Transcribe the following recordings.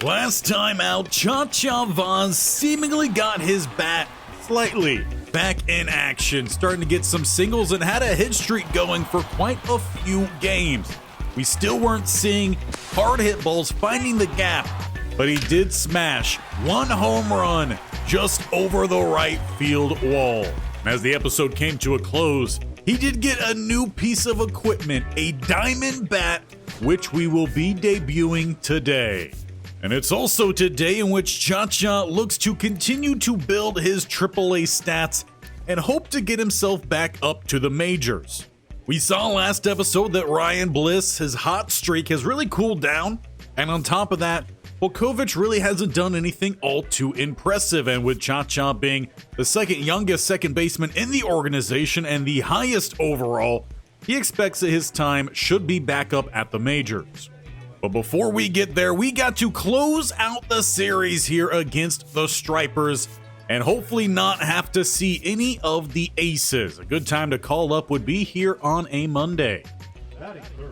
Last time out, Chacha Vauzz seemingly got his bat slightly back in action, starting to get some singles and had a hit streak going for quite a few games. We still weren't seeing hard hit balls finding the gap, but he did smash one home run just over the right field wall. And as the episode came to a close, he did get a new piece of equipment, a diamond bat, which we will be debuting today. And it's also today in which Chacha looks to continue to build his AAA stats and hope to get himself back up to the majors. We saw last episode that Ryan Bliss, his hot streak has really cooled down, and on top of that, Volkovich really hasn't done anything all too impressive, and with Chacha being the second youngest second baseman in the organization and the highest overall, he expects that his time should be back up at the majors. But before we get there, we got to close out the series here against the Stripers and hopefully not have to see any of the aces. A good time to call up would be here on a Monday.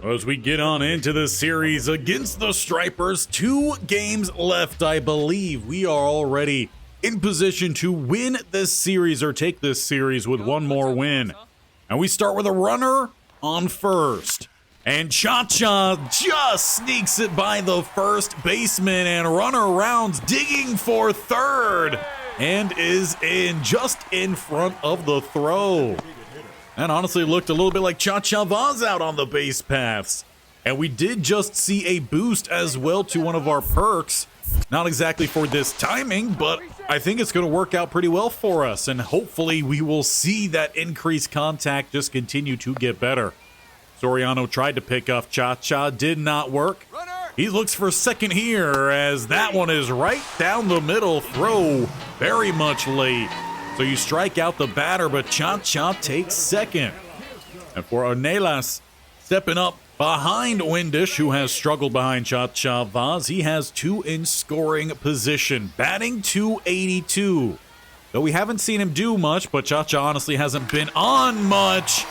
As we get on into the series against the Stripers, 2 games left, I believe. We are already in position to win this series or take this series with one more win. And we start with a runner on first. And Chacha just sneaks it by the first baseman and runner rounds digging for third and is in just in front of the throw. That honestly looked a little bit like Chacha Vauzz out on the base paths. And we did just see a boost as well to one of our perks. Not exactly for this timing, but I think it's going to work out pretty well for us. And hopefully we will see that increased contact just continue to get better. Soriano tried to pick off Chacha, did not work. He looks for second here as that one is right down the middle. Throw very much late. So you strike out the batter, but Chacha takes second. And for Ornelas, stepping up behind Windish, who has struggled behind Chacha Vauzz, he has 2 in scoring position, batting .282. Though we haven't seen him do much, but Chacha honestly hasn't been on much.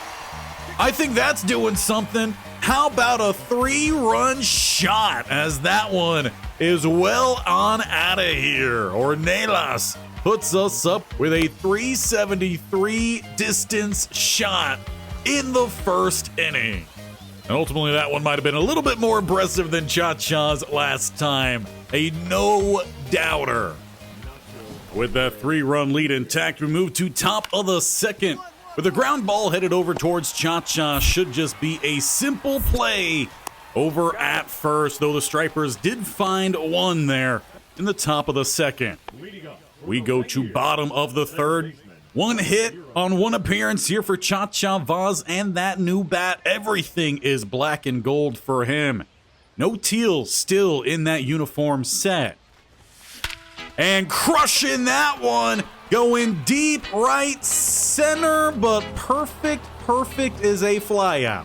I think that's doing something. How about a 3-run shot as that one is well on out of here. Ornelas puts us up with a 373 distance shot in the first inning. And ultimately that one might have been a little bit more impressive than Chacha's last time. A no-doubter. With that 3-run lead intact, we move to top of the second. With a ground ball headed over towards Chacha, should just be a simple play over at first, though the Stripers did find one there in the top of the second. We go to bottom of the third. 1 hit on 1 appearance here for Chacha Vauzz, and that new bat, everything is black and gold for him. No teals still in that uniform set. And crushing that one. Going deep right center, but perfect is a flyout.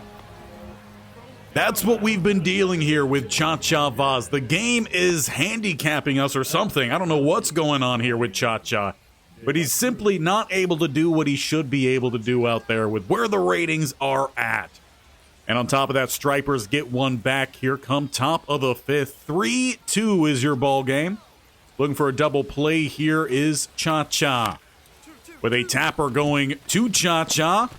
That's what we've been dealing here with Chacha Vauzz. The game is handicapping us or something. I don't know what's going on here with Chacha, but he's simply not able to do what he should be able to do out there with where the ratings are at. And on top of that, Stripers get one back. Here come top of the 5th. 3-2 is your ball game. Looking for a double play here is Chacha. With a tapper going to Chacha.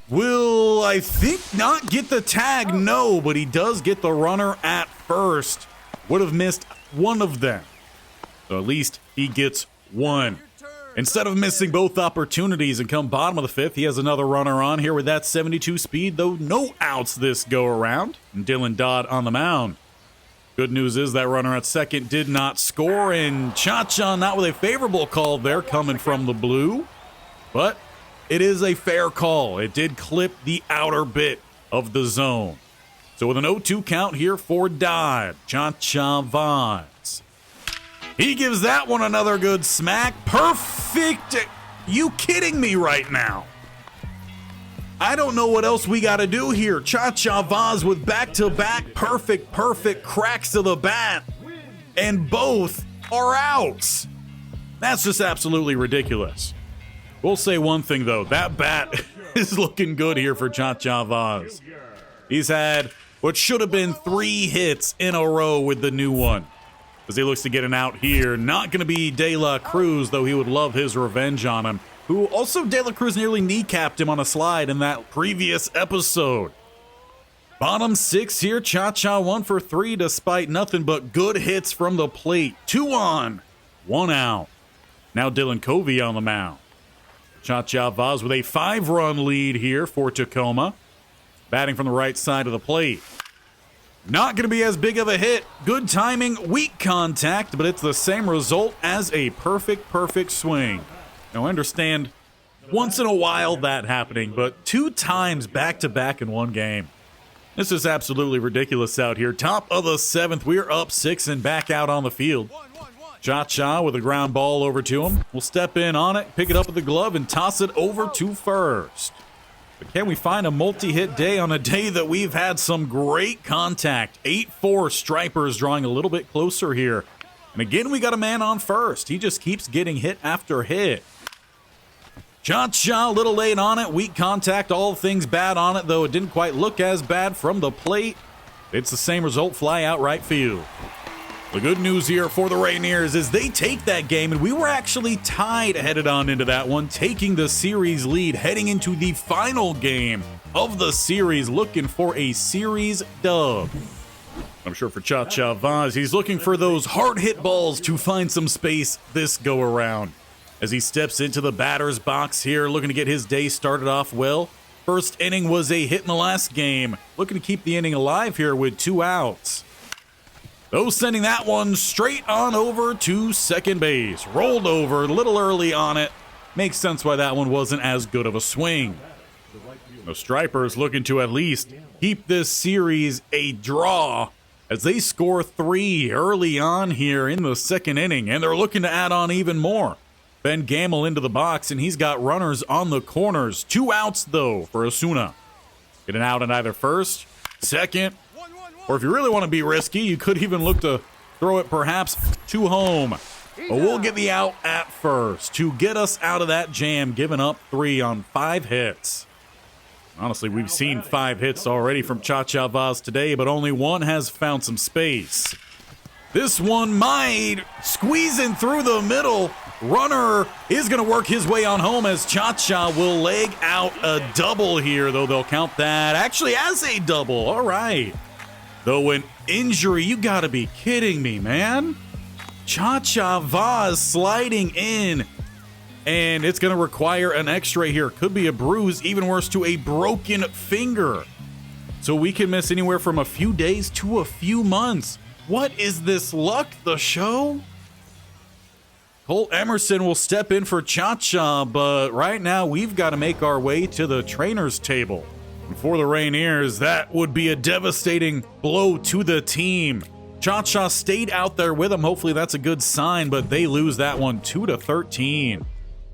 Will, I think, not get the tag? No, but he does get the runner at first. Would have missed one of them. So at least he gets one. Instead of missing both opportunities and come bottom of the 5th, he has another runner on here with that 72 speed, though no outs this go around. And Dylan Dodd on the mound. Good news is that runner at second did not score, and Chacha not with a favorable call there coming from the blue. But it is a fair call. It did clip the outer bit of the zone. So with an 0-2 count here for Dodd, Chacha Vauzz. He gives that one another good smack. Perfect. You kidding me right now? I don't know what else we got to do here. Chacha Vauzz with back-to-back perfect cracks to the bat, and both are outs. That's just absolutely ridiculous. We'll say one thing, though. That bat is looking good here for Chacha Vauzz. He's had what should have been 3 hits in a row with the new one. as he looks to get an out here. Not going to be De La Cruz, though he would love his revenge on him, who also De La Cruz nearly kneecapped him on a slide in that previous episode. Bottom 6 here, Chacha 1 for 3 despite nothing but good hits from the plate. 2 on, 1 out. Now Dylan Covey on the mound. Chacha Vauzz with a 5-run lead here for Tacoma. Batting from the right side of the plate. Not going to be as big of a hit. Good timing, weak contact, but it's the same result as a perfect swing. Now I understand once in a while that happening, but 2 times back-to-back in one game. This is absolutely ridiculous out here. Top of the 7th, we're up 6 and back out on the field. Chacha with a ground ball over to him. We'll step in on it, pick it up with the glove, and toss it over to first. But can we find a multi-hit day on a day that we've had some great contact? 8-4 Stripers drawing a little bit closer here. And again, we got a man on first. He just keeps getting hit after hit. Chacha a little late on it. Weak contact, all things bad on it, though it didn't quite look as bad from the plate. It's the same result, fly out right field. The good news here for the Rainiers is they take that game, and we were actually tied headed on into that one, taking the series lead, heading into the final game of the series, looking for a series dub. I'm sure for Chacha Vauzz, he's looking for those hard hit balls to find some space this go around. As he steps into the batter's box here, looking to get his day started off well. First inning was a hit in the last game, looking to keep the inning alive here with 2 outs. Though sending that one straight on over to second base. Rolled over a little early on it. Makes sense why that one wasn't as good of a swing. The Stripers looking to at least keep this series a draw as they score 3 early on here in the second inning, and they're looking to add on even more. Ben Gamble into the box, and he's got runners on the corners. 2 outs, though, for Osuna. Get an out at either first, second, or if you really want to be risky, you could even look to throw it perhaps to home. But we'll get the out at first to get us out of that jam, giving up 3 on 5 hits. Honestly, we've seen 5 hits already from Chacha Vauzz today, but only 1 has found some space. This one might squeezing through the middle. Runner is going to work his way on home as Chacha will leg out a double here, though they'll count that actually as a double. All right. Though an injury, you got to be kidding me, man. Chacha Vauzz sliding in, and it's going to require an x-ray here. Could be a bruise, even worse, to a broken finger. So we can miss anywhere from a few days to a few months. What is this luck, the show? Cole Emerson will step in for Chacha, but right now we've got to make our way to the trainer's table. And for the Rainiers, that would be a devastating blow to the team. Chacha stayed out there with him. Hopefully that's a good sign, but they lose that one 2-13.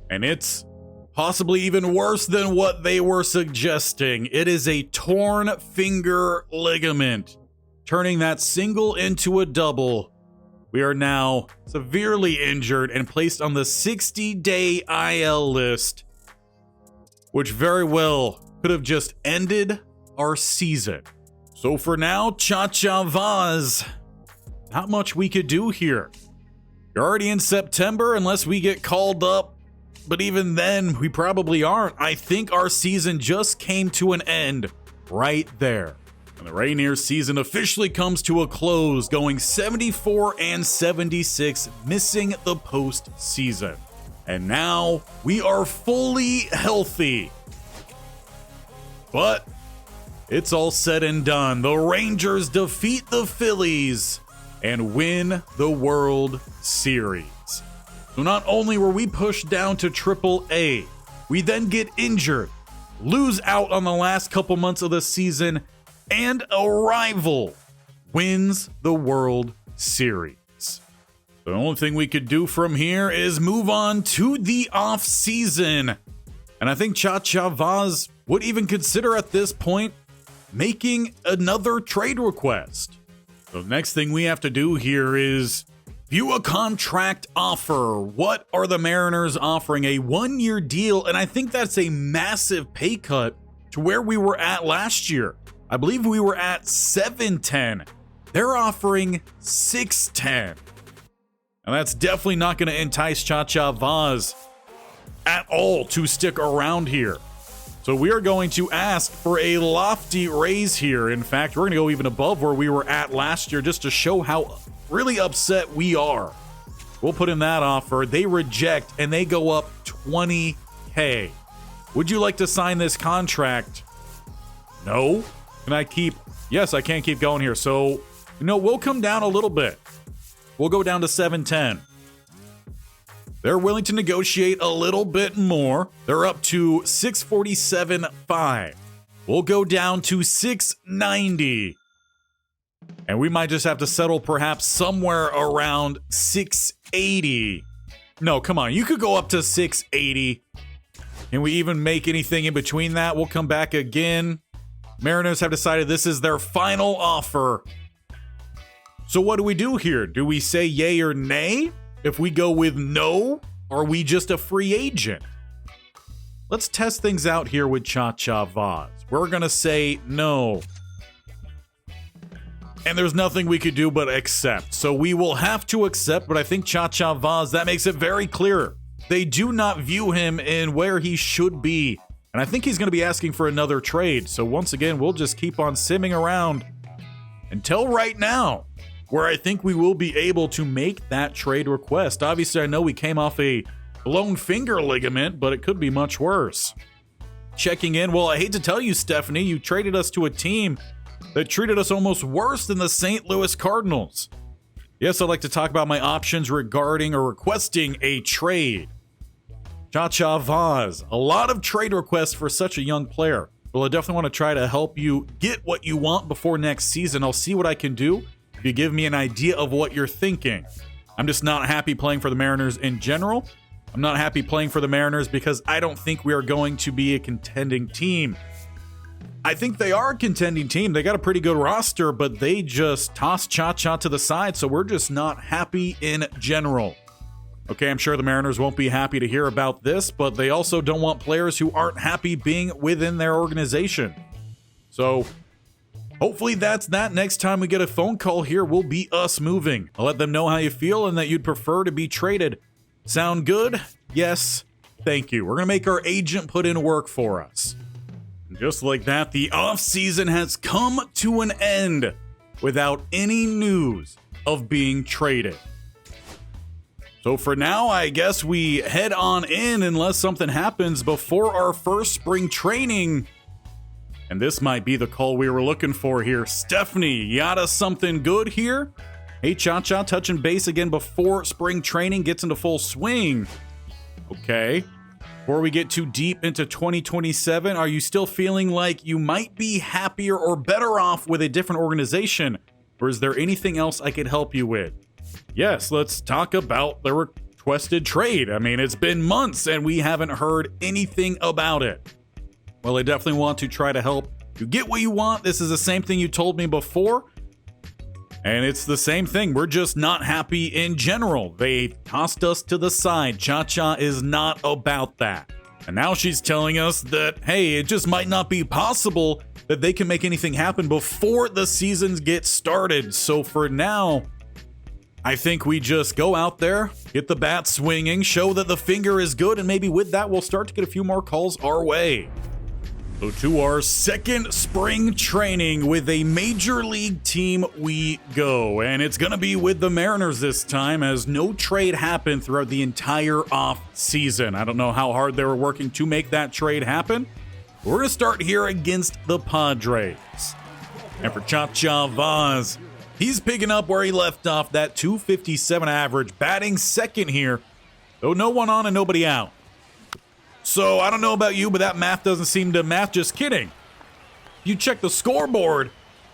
And it's possibly even worse than what they were suggesting. It is a torn finger ligament, turning that single into a double. We are now severely injured and placed on the 60-day IL list, which very well could have just ended our season. So for now, Chacha Vauzz, not much we could do here. You're already in September unless we get called up, but even then, we probably aren't. I think our season just came to an end right there. And the Rainiers season officially comes to a close, going 74-76, missing the postseason. And now we are fully healthy. But it's all said and done. The Rangers defeat the Phillies and win the World Series. So not only were we pushed down to Triple-A, we then get injured, lose out on the last couple months of the season, and a rival wins the World Series. The only thing we could do from here is move on to the off season. And I think Chacha Vauzz would even consider at this point making another trade request. The next thing we have to do here is view a contract offer. What are the Mariners offering? A 1-year deal, and I think that's a massive pay cut to where we were at last year. I believe we were at $710. They're offering $610. And that's definitely not going to entice Chacha Vauzz at all to stick around here. So we are going to ask for a lofty raise here. In fact, we're going to go even above where we were at last year just to show how really upset we are. We'll put in that offer. They reject, and they go up $20K. Would you like to sign this contract? No. Can I keep? Yes, I can keep going here. So, we'll come down a little bit. We'll go down to 710. They're willing to negotiate a little bit more. They're up to 647.5. We'll go down to 690. And we might just have to settle perhaps somewhere around 680. No, come on. You could go up to 680. Can we even make anything in between that? We'll come back again. Mariners have decided this is their final offer. So what do we do here? Do we say yay or nay? If we go with no, are we just a free agent? Let's test things out here with Chacha Vauzz. We're going to say no. And there's nothing we could do but accept. So we will have to accept, but I think Chacha Vauzz, that makes it very clear. They do not view him in where he should be. And I think he's going to be asking for another trade. So once again, we'll just keep on simming around until right now, where I think we will be able to make that trade request. Obviously, I know we came off a blown finger ligament, but it could be much worse. Checking in, well, I hate to tell you, Stephanie, you traded us to a team that treated us almost worse than the St. Louis Cardinals. Yes, I'd like to talk about my options regarding or requesting a trade. Chacha Vauzz, a lot of trade requests for such a young player. Well, I definitely want to try to help you get what you want before next season. I'll see what I can do. If you give me an idea of what you're thinking. I'm just not happy playing for the Mariners in general. I'm not happy playing for the Mariners because I don't think we are going to be a contending team. I think they are a contending team. They got a pretty good roster, but they just tossed Chacha to the side, so we're just not happy in general. Okay, I'm sure the Mariners won't be happy to hear about this, but they also don't want players who aren't happy being within their organization. So hopefully that's that. Next time we get a phone call here will be us moving. I'll let them know how you feel and that you'd prefer to be traded. Sound good? Yes. Thank you. We're going to make our agent put in work for us. And just like that, the offseason has come to an end without any news of being traded. So for now, I guess we head on in unless something happens before our first spring training. And this might be the call we were looking for here. Stephanie, you got us something good here? Hey, Chacha, touching base again before spring training gets into full swing. Okay. Before we get too deep into 2027, are you still feeling like you might be happier or better off with a different organization? Or is there anything else I could help you with? Yes, let's talk about the requested trade. I mean, it's been months and we haven't heard anything about it. Well, I definitely want to try to help you get what you want. This is the same thing you told me before. And it's the same thing. We're just not happy in general. They tossed us to the side. Chacha is not about that. And now she's telling us that, hey, it just might not be possible that they can make anything happen before the seasons get started. So for now, I think we just go out there, get the bat swinging, show that the finger is good, and maybe with that, we'll start to get a few more calls our way. So to our second spring training with a major league team we go. And it's going to be with the Mariners this time as no trade happened throughout the entire off season. I don't know how hard they were working to make that trade happen. We're going to start here against the Padres. And for Chacha Vauzz, he's picking up where he left off, that 257 average, batting second here. Though no one on and nobody out. So I don't know about you, but that math doesn't seem to math. Just kidding. You check the scoreboard.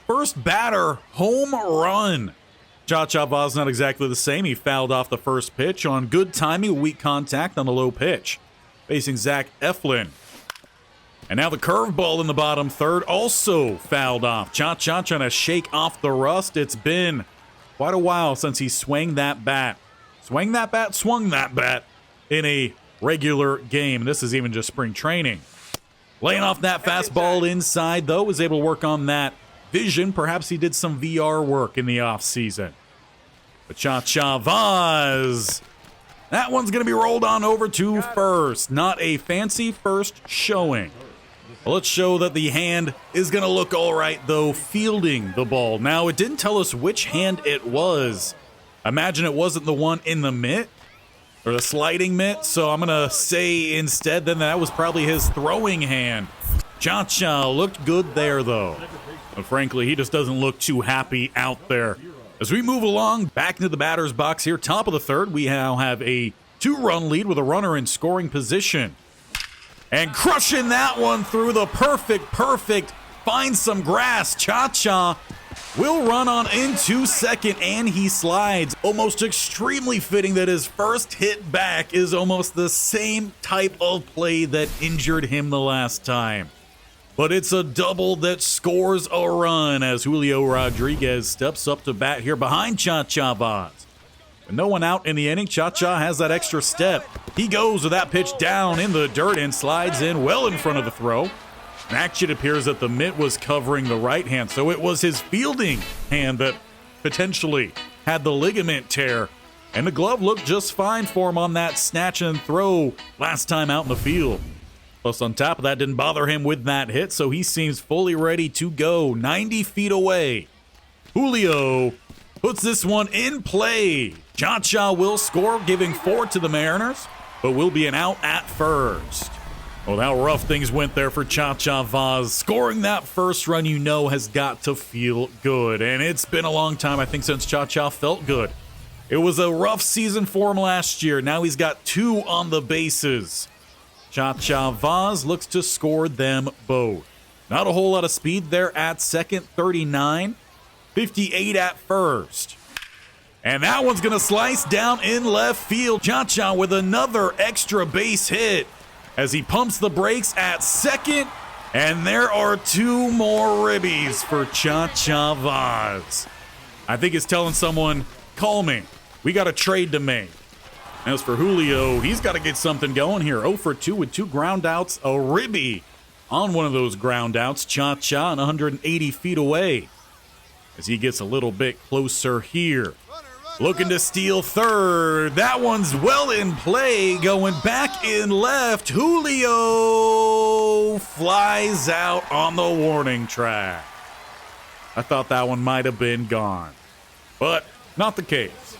First batter, home run. Chacha Vauzz not exactly the same. He fouled off the first pitch on good timing, weak contact on the low pitch. Facing Zach Eflin. And now the curveball in the bottom third also fouled off. Chacha trying to shake off the rust. It's been quite a while since he swung that bat. Swung that bat in a regular game. This is even just spring training. Laying off that fastball inside, though, was able to work on that vision. Perhaps he did some VR work in the offseason. But Chacha Vauzz, that one's going to be rolled on over to first. Not a fancy first showing. Well, let's show that the hand is going to look all right, though, fielding the ball. Now, it didn't tell us which hand it was. Imagine it wasn't the one in the mitt or the sliding mitt, so I'm going to say instead then that was probably his throwing hand. Chacha looked good there, though. But frankly, he just doesn't look too happy out there. As we move along, back into the batter's box here, top of the third, we now have a 2-run lead with a runner in scoring position. And crushing that one through the perfect, find some grass. Chacha will run on into second, and he slides. Almost extremely fitting that his first hit back is almost the same type of play that injured him the last time. But it's a double that scores a run as Julio Rodriguez steps up to bat here behind Chacha Vauzz. With no one out in the inning, Chacha has that extra step. He goes with that pitch down in the dirt and slides in well in front of the throw. And actually, it appears that the mitt was covering the right hand, so it was his fielding hand that potentially had the ligament tear. And the glove looked just fine for him on that snatch and throw last time out in the field. Plus, on top of that, didn't bother him with that hit, so he seems fully ready to go 90 feet away. Julio puts this one in play. Chacha will score, giving 4 to the Mariners, but will be an out at first. Well, how rough things went there for Chacha Vauzz. Scoring that first run, you know, has got to feel good, and it's been a long time, I think, since Chacha felt good. It was a rough season for him last year. Now he's got 2 on the bases. Chacha Vauzz looks to score them both. Not a whole lot of speed there at second, 39. 58 at first. And that one's going to slice down in left field. Chacha with another extra base hit as he pumps the brakes at second. And there are 2 more ribbies for Chacha Vauzz. I think it's telling someone, call me. We got a trade to make. As for Julio, he's got to get something going here. 0 for 2 with 2 ground outs, a ribby on one of those ground outs. Chacha 180 feet away as he gets a little bit closer here. Looking to steal third. That one's well in play. Going back in left. Julio flies out on the warning track. I thought that one might have been gone, but not the case.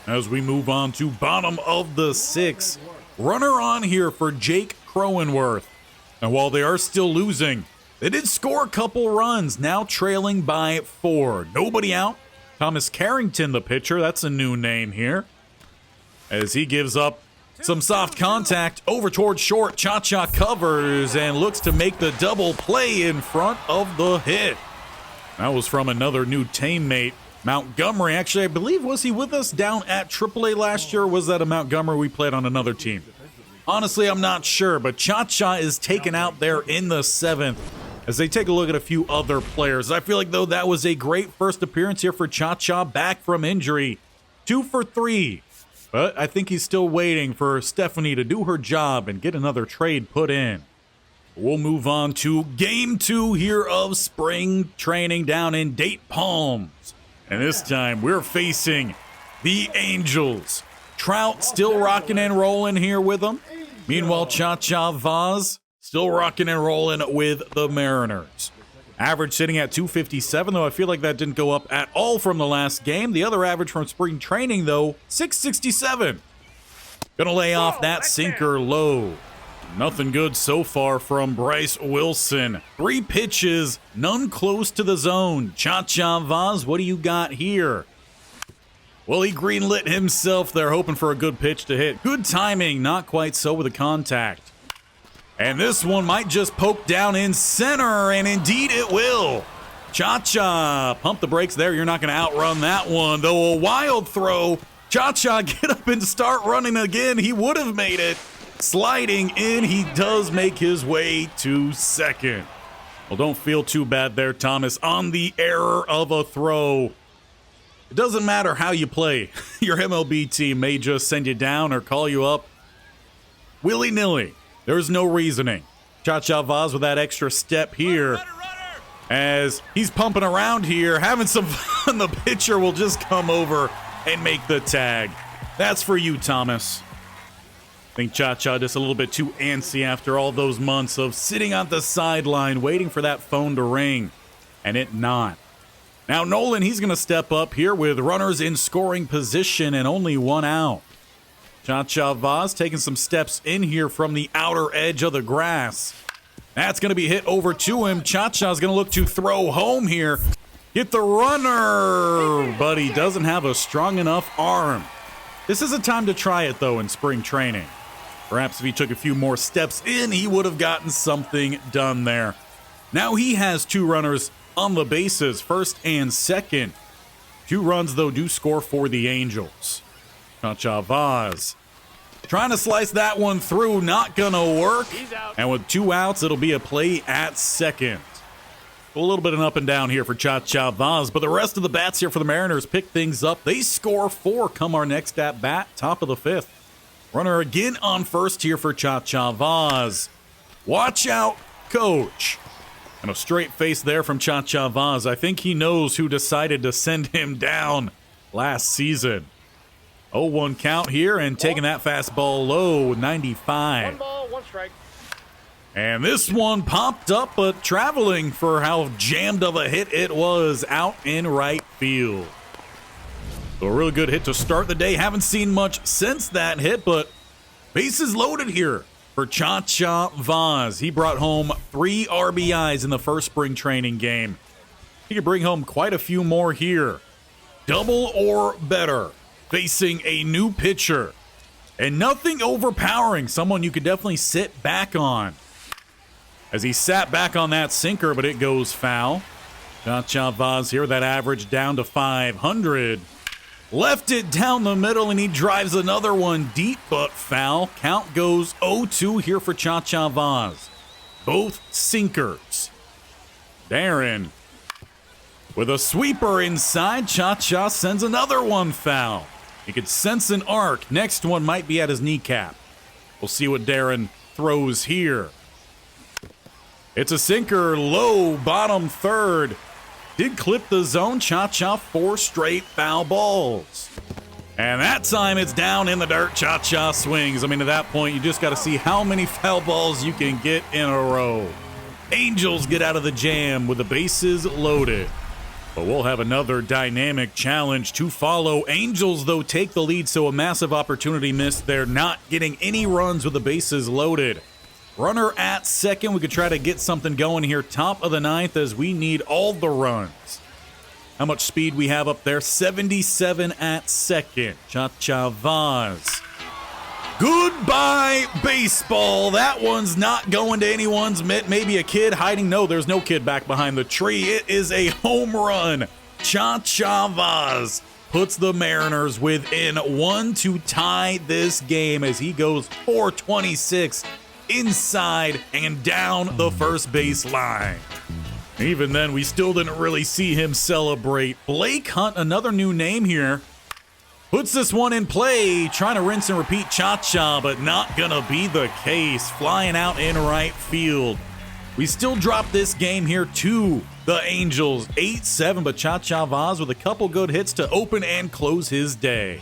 As we move on to bottom of the 6th, runner on here for Jake Cronenworth. And while they are still losing, they did score a couple runs, now trailing by 4. Nobody out. Thomas Carrington, the pitcher, that's a new name here. As he gives up some soft contact over towards short, Chacha covers and looks to make the double play in front of the hit. That was from another new teammate. Montgomery, actually, I believe, was he with us down at AAA last year, or was that a Montgomery we played on another team? Honestly, I'm not sure, but Chacha is taken out there in the 7th as they take a look at a few other players. I feel like, though, that was a great first appearance here for Chacha, back from injury. 2 for 3, but I think he's still waiting for Stephanie to do her job and get another trade put in. We'll move on to Game 2 here of spring training down in Date Palms. And this time, we're facing the Angels. Trout still rocking and rolling here with them. Meanwhile, Chacha Vauzz still rocking and rolling with the Mariners. Average sitting at 257, though I feel like that didn't go up at all from the last game. The other average from spring training, though, 667. Gonna lay off that sinker low. Nothing good so far from Bryce Wilson. 3 pitches, none close to the zone. Chacha Vauzz, what do you got here? Well, he greenlit himself there, hoping for a good pitch to hit. Good timing, not quite so with the contact. And this one might just poke down in center, and indeed it will. Chacha, pump the brakes there. You're not going to outrun that one, though. A wild throw. Chacha, get up and start running again. He would have made it. Sliding in, he does make his way to second. Well, don't feel too bad there, Thomas, on the error of a throw. It doesn't matter how you play. Your MLB team may just send you down or call you up willy-nilly. There's no reasoning. Chacha Vauzz with that extra step here. As he's pumping around here, having some fun. The pitcher will just come over and make the tag. That's for you, Thomas. I think Chacha just a little bit too antsy after all those months of sitting on the sideline waiting for that phone to ring, and it not. Now Nolan, he's going to step up here with runners in scoring position and only one out. Chacha Vauzz taking some steps in here from the outer edge of the grass. That's going to be hit over to him. Chacha's going to look to throw home here. Hit the runner, but he doesn't have a strong enough arm. This is a time to try it, though, in spring training. Perhaps if he took a few more steps in, he would have gotten something done there. Now he has two runners on the bases, first and second. Two runs, though, do score for the Angels. Chacha Vauzz trying to slice that one through, not gonna work. And with two outs, it'll be a play at second. A little bit of an up and down here for Chacha Vauzz, but the rest of the bats here for the Mariners pick things up. They score 4 come our next at bat, top of the 5th. Runner again on first here for Chacha Vauzz. Watch out, coach. And a straight face there from Chacha Vauzz. I think he knows who decided to send him down last season. 0-1 count here and taking that fastball low, 95. 1 ball, 1 strike. And this one popped up, but traveling for how jammed of a hit it was out in right field. So a real good hit to start the day. Haven't seen much since that hit, but bases loaded here for Chacha Vauzz. He brought home 3 RBIs in the first spring training game. He could bring home quite a few more here. Double or better. Facing a new pitcher. And nothing overpowering. Someone you could definitely sit back on. As he sat back on that sinker, but it goes foul. Chacha Vauzz here, that average down to 500. Left it down the middle, and he drives another one deep, but foul. Count goes 0-2 here for Chacha Vauzz. Both sinkers. Darren with a sweeper inside. Chacha sends another one foul. You could sense an arc. Next one might be at his kneecap. We'll see what Darren throws here. It's a sinker, low, bottom third. Did clip the zone. Chacha 4 straight foul balls. And that time it's down in the dirt. Chacha swings. I mean, at that point, you just got to see how many foul balls you can get in a row. Angels get out of the jam with the bases loaded. But we'll have another dynamic challenge to follow. Angels, though, take the lead, so a massive opportunity missed. They're not getting any runs with the bases loaded. Runner at second. We could try to get something going here. Top of the 9th as we need all the runs. How much speed we have up there? 77 at second. Chacha Vauzz. Goodbye, baseball. That one's not going to anyone's mitt. Maybe a kid hiding. No, there's no kid back behind the tree. It is a home run. Chacha Vauzz puts the Mariners within 1 to tie this game as he goes 426 inside and down the first base line. Even then, we still didn't really see him celebrate. Blake Hunt, another new name here, puts this one in play, trying to rinse and repeat Chacha, but not gonna be the case. Flying out in right field. We still drop this game here to the Angels, 8-7, but Chacha Vauzz with a couple good hits to open and close his day.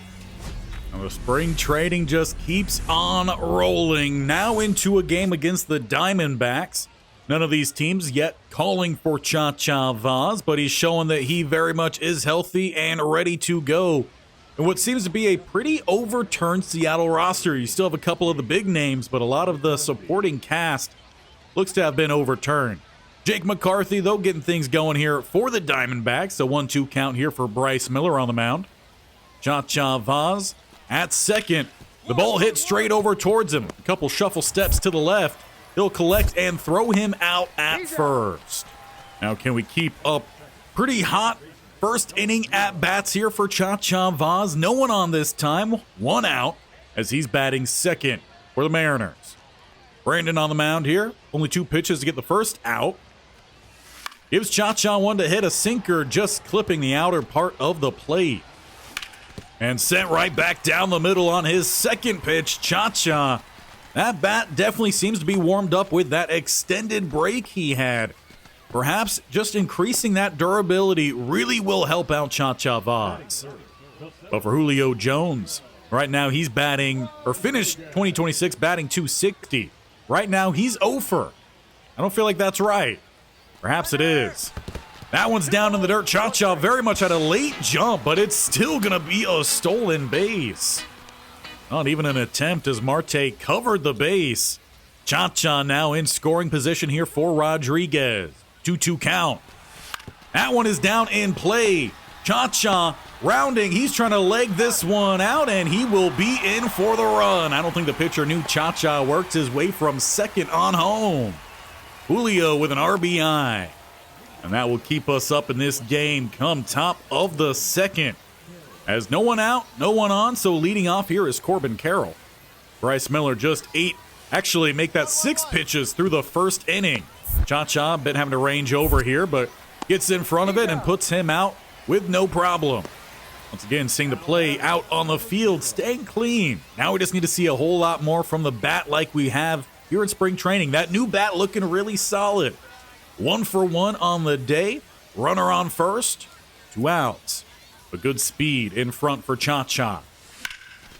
And the spring trading just keeps on rolling. Now into a game against the Diamondbacks. None of these teams yet calling for Chacha Vauzz, but he's showing that he very much is healthy and ready to go. And what seems to be a pretty overturned Seattle roster. You still have a couple of the big names, but a lot of the supporting cast looks to have been overturned. Jake McCarthy, though, getting things going here for the Diamondbacks. A 1-2 count here for Bryce Miller on the mound. Chacha Vauzz at second. The ball hit straight over towards him. A couple shuffle steps to the left. He'll collect and throw him out at first. Now, can we keep up pretty hot first inning at bats here for Chacha Vauzz? No one on this time. 1 out as he's batting second for the Mariners. Brandon on the mound here. Only 2 pitches to get the first out. Gives Chacha one to hit, a sinker just clipping the outer part of the plate. And sent right back down the middle on his second pitch. Chacha, that bat definitely seems to be warmed up with that extended break he had. Perhaps just increasing that durability really will help out Chacha Vauzz. But for Julio Jones, right now he's batting, or finished 2026 batting 260. Right now he's 0 for. I don't feel like that's right. Perhaps it is. That one's down in the dirt. Chacha very much had a late jump, but it's still going to be a stolen base. Not even an attempt as Marte covered the base. Chacha now in scoring position here for Rodriguez. 2-2 count. That one is down in play. Chacha rounding. He's trying to leg this one out, and he will be in for the run. I don't think the pitcher knew Chacha worked his way from second on home. Julio with an RBI. And that will keep us up in this game come top of the second. As no one out, no one on, so leading off here is Corbin Carroll. Bryce Miller just 8, actually make that 6 pitches through the first inning. Chacha been having to range over here, but gets in front of it and puts him out with no problem. Once again, seeing the play out on the field, staying clean. Now we just need to see a whole lot more from the bat like we have here in spring training. That new bat looking really solid. 1 for 1 on the day. Runner on first. 2 outs. A good speed in front for Chacha.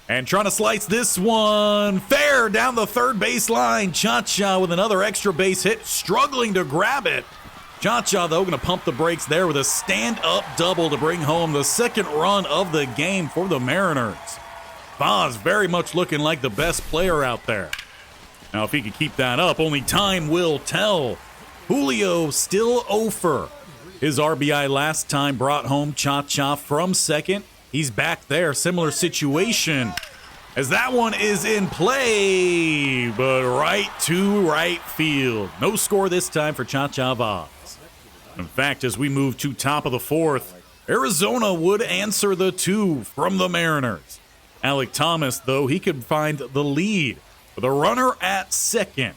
And trying to slice this one. Fair down the third baseline. Chacha with another extra base hit. Struggling to grab it. Chacha, though, going to pump the brakes there with a stand-up double to bring home the second run of the game for the Mariners. Vauzz very much looking like the best player out there. Now, if he could keep that up, only time will tell. Julio still 0 for. His RBI last time brought home Chacha from second. He's back there. Similar situation as that one is in play, but right to right field. No score this time for Chacha Vauzz. In fact, as we move to top of the fourth, Arizona would answer the 2 from the Mariners. Alek Thomas, though, he could find the lead with a runner at second.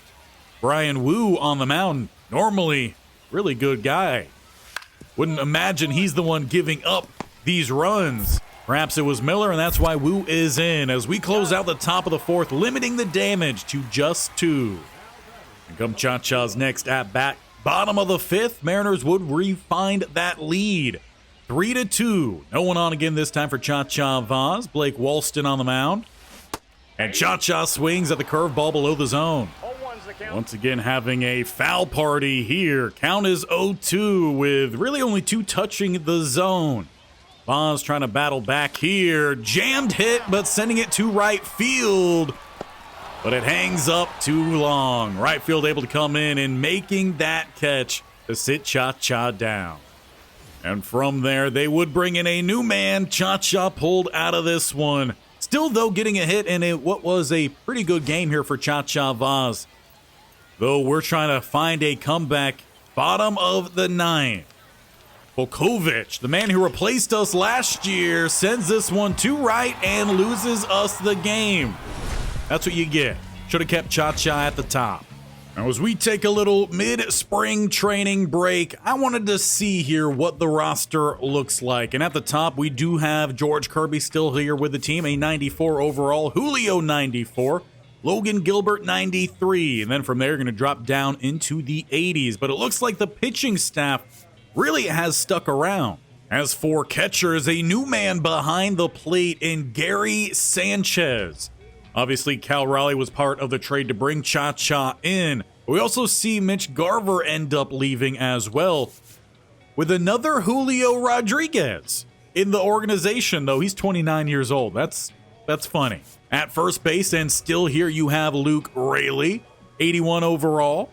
Brian Wu on the mound. Normally, really good guy. Wouldn't imagine he's the one giving up these runs. Perhaps it was Miller, and that's why Wu is in as we close out the top of the fourth, limiting the damage to just 2. And come Chacha's next at bat. Bottom of the fifth, Mariners would re-find that lead. 3-2. No one on again this time for Chacha Vauzz. Blake Walston on the mound. And Chacha swings at the curveball below the zone. Once again, having a foul party here. Count is 0-2 with really only 2 touching the zone. Vauzz trying to battle back here. Jammed hit, but sending it to right field. But it hangs up too long. Right field able to come in and making that catch to sit Chacha down. And from there, they would bring in a new man. Chacha pulled out of this one. Still, though, getting a hit in what was a pretty good game here for Chacha Vauzz. Though we're trying to find a comeback. Bottom of the 9th. Volkovich, the man who replaced us last year, sends this one to right and loses us the game. That's what you get. Should have kept Chacha at the top. Now, as we take a little mid-spring training break, I wanted to see here what the roster looks like. And at the top, we do have George Kirby still here with the team, a 94 overall, Julio 94, Logan Gilbert 93, and then from there, you're going to drop down into the 80s. But it looks like the pitching staff really has stuck around. As for catchers, a new man behind the plate in Gary Sanchez. Obviously, Cal Raleigh was part of the trade to bring Chacha in. We also see Mitch Garver end up leaving as well, with another Julio Rodriguez in the organization, though he's 29 years old. That's funny. At first base, and still here you have Luke Raley, 81 overall.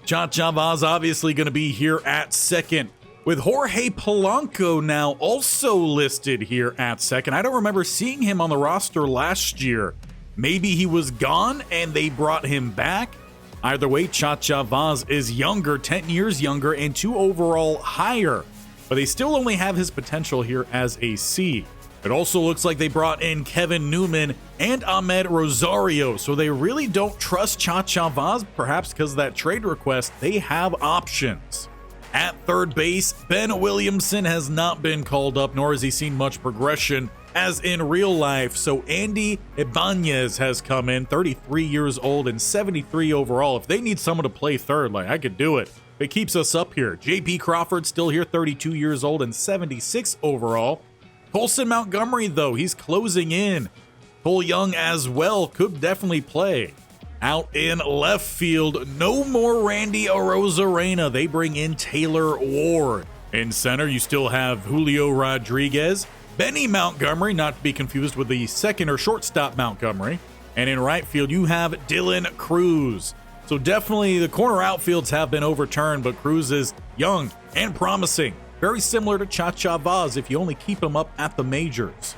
Chacha Vauzz obviously going to be here at second, with Jorge Polanco now also listed here at second. I don't remember seeing him on the roster last year. Maybe he was gone and they brought him back. Either way, Chacha Vauzz is younger, 10 years younger, and 2 overall higher. But they still only have his potential here as a C. It also looks like they brought in Kevin Newman and Ahmed Rosario, so they really don't trust Chacha Vauzz, perhaps because of that trade request. They have options. At third base, Ben Williamson has not been called up, nor has he seen much progression as in real life. So Andy Ibanez has come in, 33 years old and 73 overall. If they need someone to play third, like, I could do it. It keeps us up here. JP Crawford still here, 32 years old and 76 overall. Colson Montgomery, though, he's closing in. Cole Young as well could definitely play. Out in left field, no more Randy Arozarena. They bring in Taylor Ward. In center, you still have Julio Rodriguez, Benny Montgomery, not to be confused with the second or shortstop Montgomery. And in right field, you have Dylan Cruz. So definitely the corner outfields have been overturned, but Cruz is young and promising. Very similar to Chacha Vauzz if you only keep him up at the majors.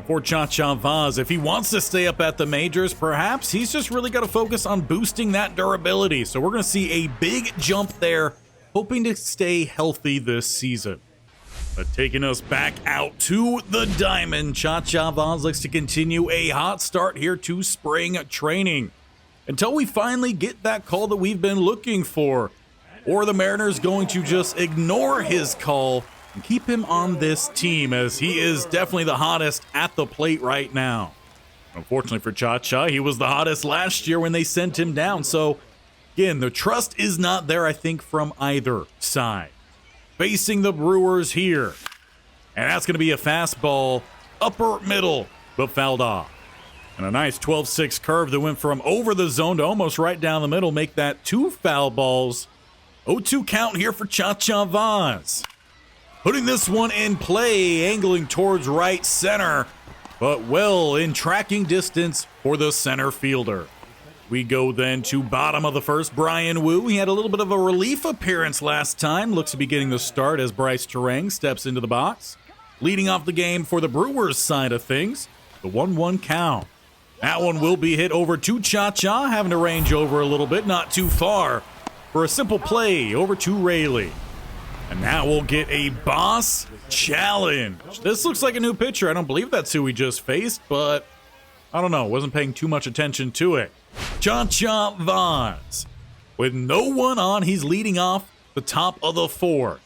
For Chacha Vauzz, if he wants to stay up at the majors, perhaps he's just really got to focus on boosting that durability. So we're going to see a big jump there, hoping to stay healthy this season. But taking us back out to the diamond, Chacha Vauzz looks to continue a hot start here to spring training until we finally get that call that we've been looking for. Or the Mariners going to just ignore his call and keep him on this team, as he is definitely the hottest at the plate right now. Unfortunately for Chacha, he was the hottest last year when they sent him down. So again, the trust is not there, I think, from either side. Facing the Brewers here. And that's going to be a fastball, upper middle, but fouled off. And a nice 12-6 curve that went from over the zone to almost right down the middle, make that 2 foul balls. 0-2 count here for Chacha Vauzz. Putting this one in play, angling towards right center, but well in tracking distance for the center fielder. We go then to bottom of the first, Brian Wu. He had a little bit of a relief appearance last time. Looks to be getting the start as Bryce Terang steps into the box. Leading off the game for the Brewers side of things, the 1-1 count. That one will be hit over to Chacha, having to range over a little bit, not too far, for a simple play over to Rayleigh. And now we'll get a boss challenge. This looks like a new pitcher. I don't believe that's who we just faced, but I don't know. Wasn't paying too much attention to it. Chacha Vauzz. With no one on, he's leading off the top of the 4th.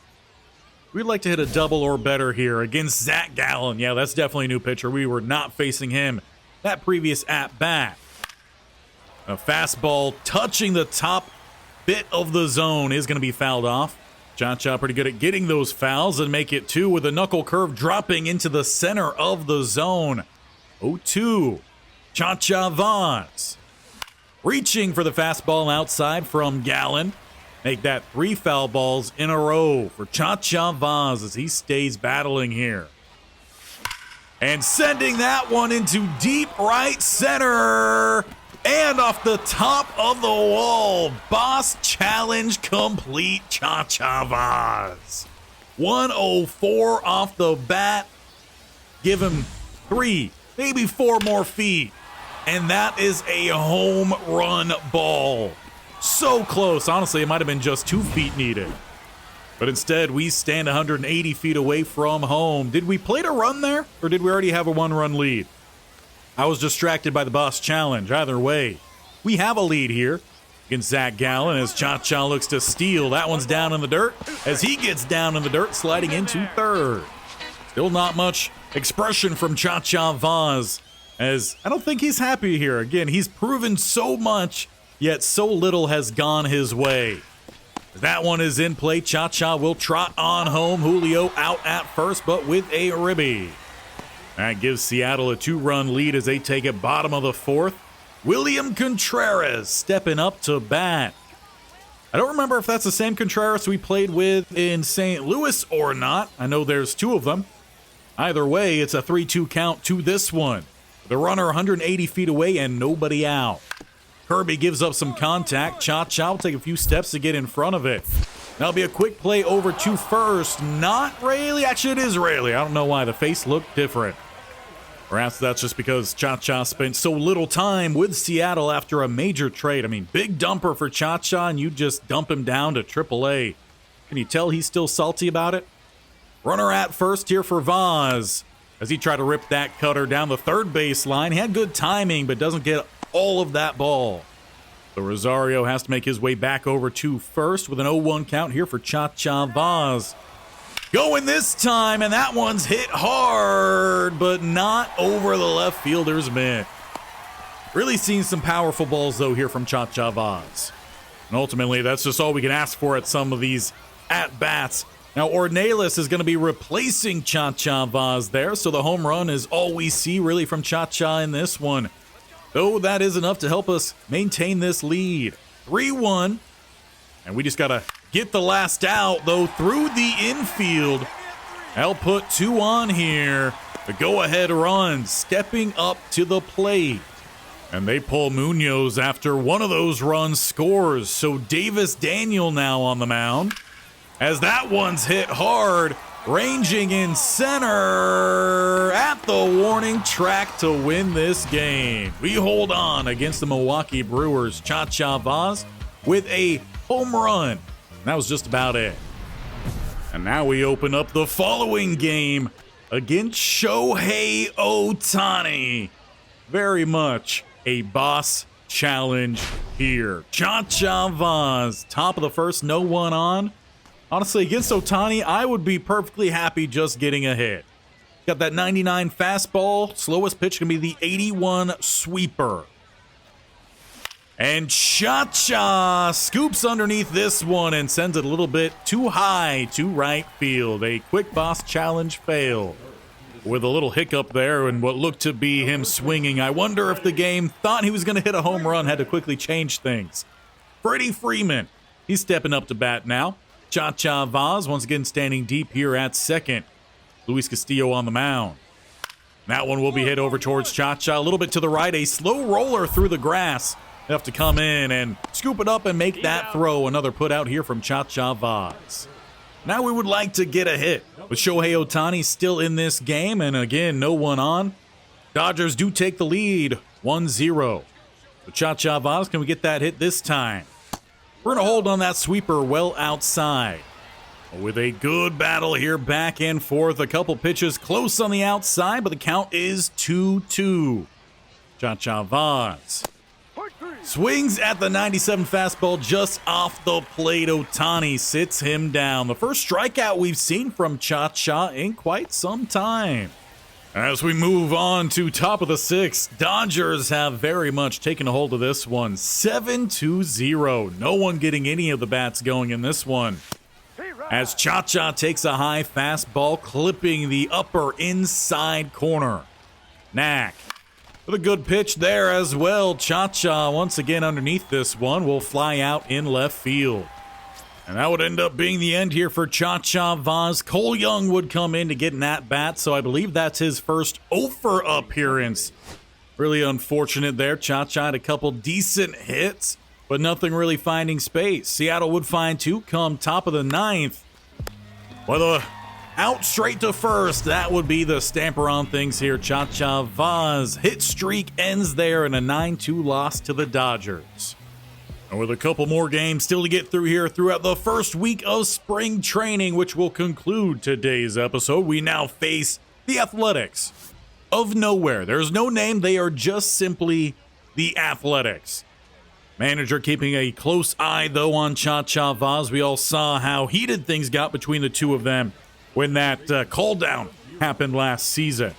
We'd like to hit a double or better here against Zach Gallen. Yeah, that's definitely a new pitcher. We were not facing him that previous at-bat. A fastball touching the top bit of the zone is going to be fouled off. Chacha pretty good at getting those fouls and make it 2 with a knuckle curve dropping into the center of the zone. 0-2. Chacha Vauzz. Reaching for the fastball outside from Gallen. Make that 3 foul balls in a row for Chacha Vauzz as he stays battling here. And sending that one into deep right center. And off the top of the wall, boss challenge complete, Chacha Vauzz. 104 off the bat. Give him 3, maybe 4 more feet. And that is a home run ball. So close. Honestly, it might have been just 2 feet needed. But instead, we stand 180 feet away from home. Did we play to run there, or did we already have a 1-run lead? I was distracted by the boss challenge. Either way, we have a lead here against Zach Gallen as Chacha looks to steal. That one's down in the dirt as he gets down in the dirt, sliding into third. Still not much expression from Chacha Vauzz, as I don't think he's happy here. Again, he's proven so much, yet so little has gone his way. That one is in play. Chacha will trot on home. Julio out at first, but with a ribby. That gives Seattle a 2-run lead as they take it bottom of the 4th. William Contreras stepping up to bat. I don't remember if that's the same Contreras we played with in St. Louis or not. I know there's 2 of them. Either way, it's a 3-2 count to this one. The runner 180 feet away and nobody out. Kirby gives up some contact. Chacha will take a few steps to get in front of it. That'll be a quick play over to first. Not Rayleigh. Actually, it is Rayleigh. I don't know why. The face looked different. Perhaps that's just because Chacha spent so little time with Seattle after a major trade. I mean, big dumper for Chacha, and you just dump him down to AAA. Can you tell he's still salty about it? Runner at first here for Vauzz as he tried to rip that cutter down the third baseline. He had good timing, but doesn't get all of that ball. So Rosario has to make his way back over to first with an 0-1 count here for Chacha Vauzz. Going this time, and that one's hit hard, but not over the left fielder's mitt. Really seeing some powerful balls, though, here from Chacha Vauzz. And ultimately, that's just all we can ask for at some of these at-bats. Now, Ornelas is going to be replacing Chacha Vauzz there, so the home run is all we see really from Chacha in this one. Though that is enough to help us maintain this lead. 3-1, and we just got to get the last out, though, through the infield. I'll put 2 on here. The go-ahead run, stepping up to the plate. And they pull Munoz after one of those runs scores, so Davis Daniel now on the mound. As that one's hit hard, ranging in center at the warning track to win this game. We hold on against the Milwaukee Brewers. Chacha Vauzz with a home run. That was just about it. And now we open up the following game against Shohei Ohtani. Very much a boss challenge here. Chacha Vauzz, top of the first, no one on. Honestly, against Ohtani, I would be perfectly happy just getting a hit. Got that 99 fastball. Slowest pitch going to be the 81 sweeper. And Chacha scoops underneath this one and sends it a little bit too high to right field. A quick boss challenge failed. With a little hiccup there and what looked to be him swinging. I wonder if the game thought he was going to hit a home run, had to quickly change things. Freddie Freeman, he's stepping up to bat now. Chacha Vauzz once again standing deep here at second. Luis Castillo on the mound. That one will be hit over towards Chacha. A little bit to the right, a slow roller through the grass. Enough to come in and scoop it up and make that throw. Another put out here from Chacha Vauzz. Now we would like to get a hit. With Shohei Ohtani still in this game, and again, no one on. Dodgers do take the lead, 1-0. With Chacha Vauzz, can we get that hit this time? We're going to hold on that sweeper well outside. With a good battle here, back and forth. A couple pitches close on the outside, but the count is 2-2. Chacha Vauzz swings at the 97 fastball just off the plate. Ohtani sits him down. The first strikeout we've seen from Chacha in quite some time. As we move on to top of the sixth, Dodgers have very much taken a hold of this one. 7-0. No one getting any of the bats going in this one. As Chacha takes a high fastball, clipping the upper inside corner. Knack with a good pitch there as well. Chacha once again underneath this one will fly out in left field. And that would end up being the end here for Chacha Vauzz. Cole Young would come in to get an at-bat, so I believe that's his first offer appearance. Really unfortunate there. Chacha had a couple decent hits, but nothing really finding space. Seattle would find 2 come top of the 9th. With a out straight to first, that would be the stamper on things here. Chacha Vauzz hit streak ends there in a 9-2 loss to the Dodgers. And with a couple more games still to get through here throughout the first week of spring training, which will conclude today's episode, we now face the Athletics of nowhere. There's no name. They are just simply the Athletics. Manager keeping a close eye, though, on Chacha Vauzz. We all saw how heated things got between the two of them when that call down happened last season.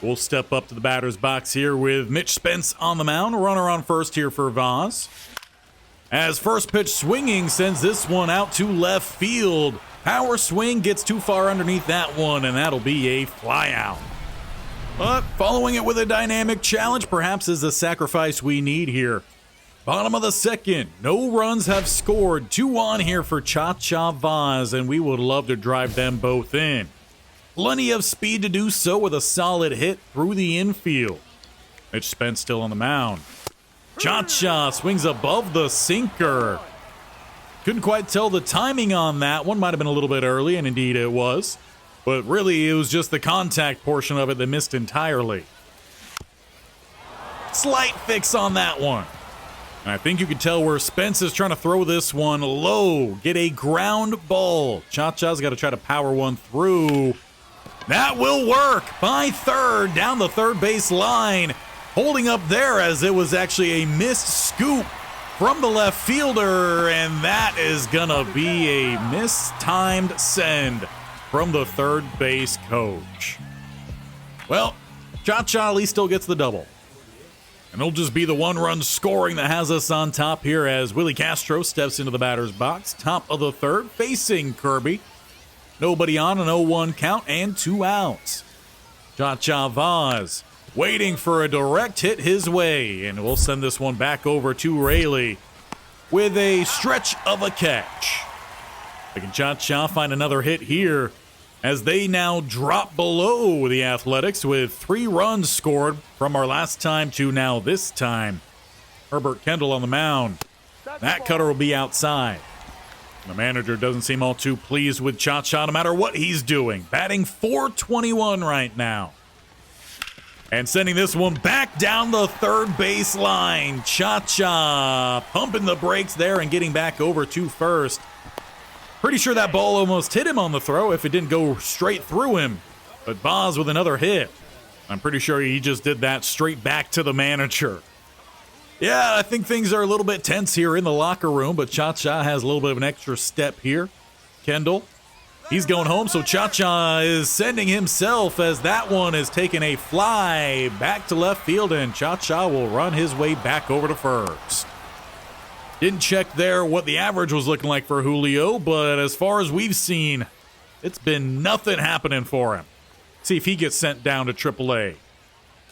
We'll step up to the batter's box here with Mitch Spence on the mound. Runner on first here for Vauzz. As first pitch swinging sends this one out to left field. Power swing gets too far underneath that one, and that'll be a fly out. But following it with a dynamic challenge perhaps is the sacrifice we need here. Bottom of the second, no runs have scored. 2 on here for Chacha Vauzz, and we would love to drive them both in. Plenty of speed to do so with a solid hit through the infield. Mitch Spence still on the mound. Chacha swings above the sinker. Couldn't quite tell the timing on that one. Might have been a little bit early, and indeed it was. But really, it was just the contact portion of it that missed entirely. Slight fix on that one. And I think you can tell where Spence is trying to throw this one low. Get a ground ball. Chacha's got to try to power one through. That will work by third down the third base line. Holding up there as it was actually a missed scoop from the left fielder, and that is gonna be a mistimed send from the third base coach. Well, Chacha at least still gets the double. And it'll just be the 1-run scoring that has us on top here as Willie Castro steps into the batter's box. Top of the third, facing Kirby. Nobody on, an 0-1 count and 2 outs. Chacha Vauzz waiting for a direct hit his way, and we'll send this one back over to Rayleigh with a stretch of a catch. Can Chacha find another hit here as they now drop below the Athletics with 3 runs scored from our last time to now this time. Herbert Kendall on the mound. That cutter will be outside. The manager doesn't seem all too pleased with Chacha no matter what he's doing. Batting .421 right now. And sending this one back down the third base line. Chacha pumping the brakes there and getting back over to first. Pretty sure that ball almost hit him on the throw if it didn't go straight through him. But Vauzz with another hit. I'm pretty sure he just did that straight back to the manager. Yeah, I think things are a little bit tense here in the locker room, but Chacha has a little bit of an extra step here. Kendall, he's going home, so Chacha is sending himself as that one is taking a fly back to left field, and Chacha will run his way back over to first. Didn't check there what the average was looking like for Julio, but as far as we've seen, it's been nothing happening for him. See if he gets sent down to AAA.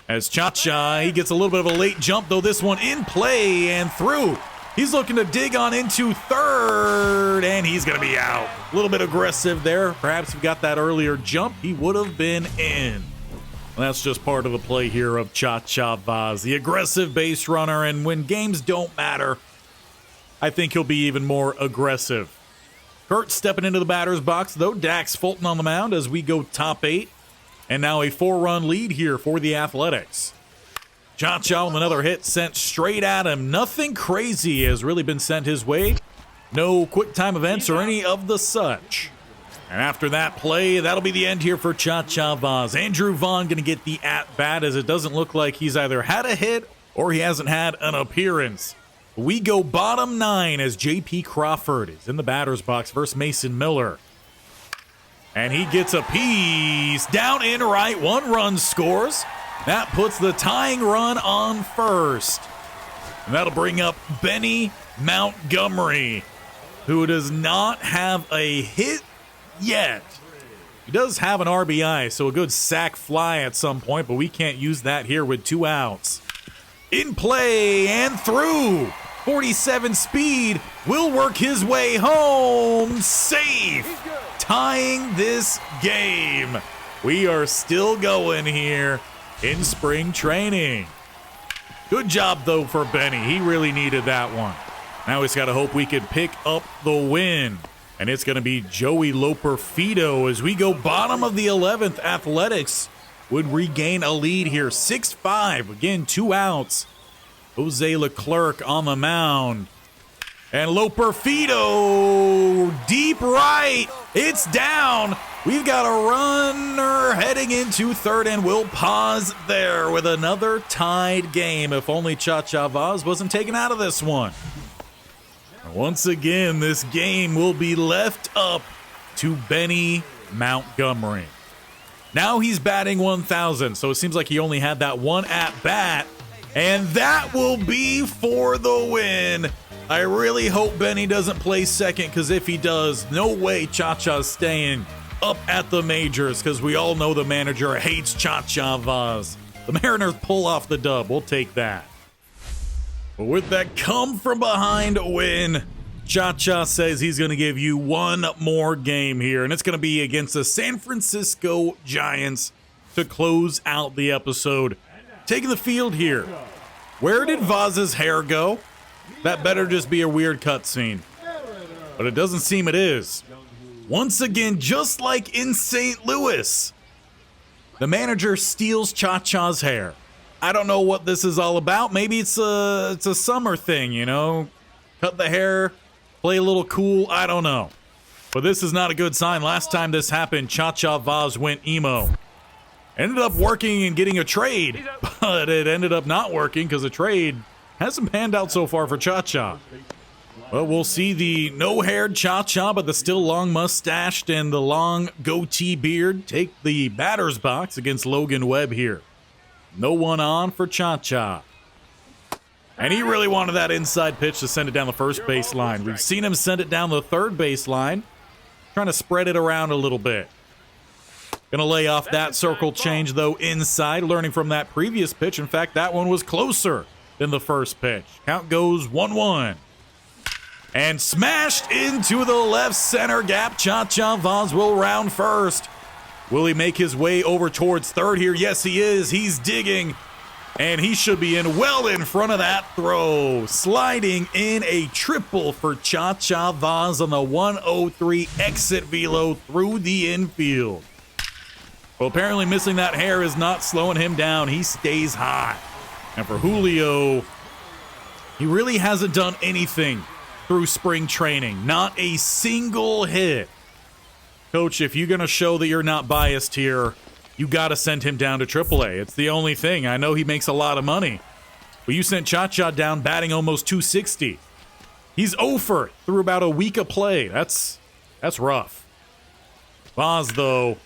As Chacha, he gets a little bit of a late jump, though this one in play and through. He's looking to dig on into third, and he's going to be out. A little bit aggressive there. Perhaps if he got that earlier jump, he would have been in. Well, that's just part of the play here of Chacha Vauzz, the aggressive base runner, and when games don't matter, I think he'll be even more aggressive. Kurt stepping into the batter's box, though. Dax Fulton on the mound as we go top 8. And now a 4-run lead here for the Athletics. Chacha with another hit sent straight at him. Nothing crazy has really been sent his way. No quick time events or any of the such. And after that play, that'll be the end here for Chacha Vauzz. Andrew Vaughn going to get the at-bat as it doesn't look like he's either had a hit or he hasn't had an appearance. We go bottom 9 as J.P. Crawford is in the batter's box versus Mason Miller. And he gets a piece down in right. 1 run scores. That puts the tying run on first. And that'll bring up Benny Montgomery, who does not have a hit yet. He does have an RBI, so a good sac fly at some point, but we can't use that here with 2 outs. In play and through. 47 speed will work his way home. Safe. Tying this game. We are still going here in spring training. Good job, though, for Benny. He really needed that one. Now he's got to hope we can pick up the win. And it's going to be Joey Loperfido as we go bottom of the 11th. Athletics would regain a lead here. 6-5. Again, 2 outs. Jose Leclerc on the mound. And Loperfido, deep right. It's down. We've got a runner heading into third, and we'll pause there with another tied game. If only Chacha Vauzz wasn't taken out of this one. Once again, this game will be left up to Benny Montgomery. Now he's batting 1,000, so it seems like he only had that one at-bat, and that will be for the win. I really hope Benny doesn't play second, because if he does, no way Chacha's staying up at the majors, because we all know the manager hates Chacha Vauzz. The Mariners pull off the dub. We'll take that. But with that come-from-behind win, Chacha says he's going to give you one more game here, and it's going to be against the San Francisco Giants to close out the episode. Taking the field here. Where did Vaz's hair go? That better just be a weird cutscene. But it doesn't seem it is. Once again, just like in St. Louis, the manager steals Chacha's hair. I don't know what this is all about. Maybe it's a summer thing, you know? Cut the hair, play a little cool, I don't know. But this is not a good sign. Last time this happened, Chacha Vauzz went emo. Ended up working and getting a trade, but it ended up not working because the trade hasn't panned out so far for Chacha. Well, we'll see the no-haired Chacha, but the still long mustached and the long goatee beard take the batter's box against Logan Webb here. No one on for Chacha. And he really wanted that inside pitch to send it down the first baseline. We've seen him send it down the third baseline. Trying to spread it around a little bit. Gonna lay off that circle change, though, inside, learning from that previous pitch. In fact, that one was closer than the first pitch. Count goes 1-1. And smashed into the left center gap. Chacha Vauzz will round first. Will he make his way over towards third here? Yes, he is. He's digging. And he should be in well in front of that throw. Sliding in a triple for Chacha Vauzz on the 103 exit velo through the infield. Well, apparently missing that hair is not slowing him down. He stays hot. And for Julio, he really hasn't done anything through spring training. Not a single hit. Coach, if you're going to show that you're not biased here, you got to send him down to AAA. It's the only thing. I know he makes a lot of money. But you sent Chacha down batting almost 260. He's over through about a week of play. That's rough. Vauzz, though,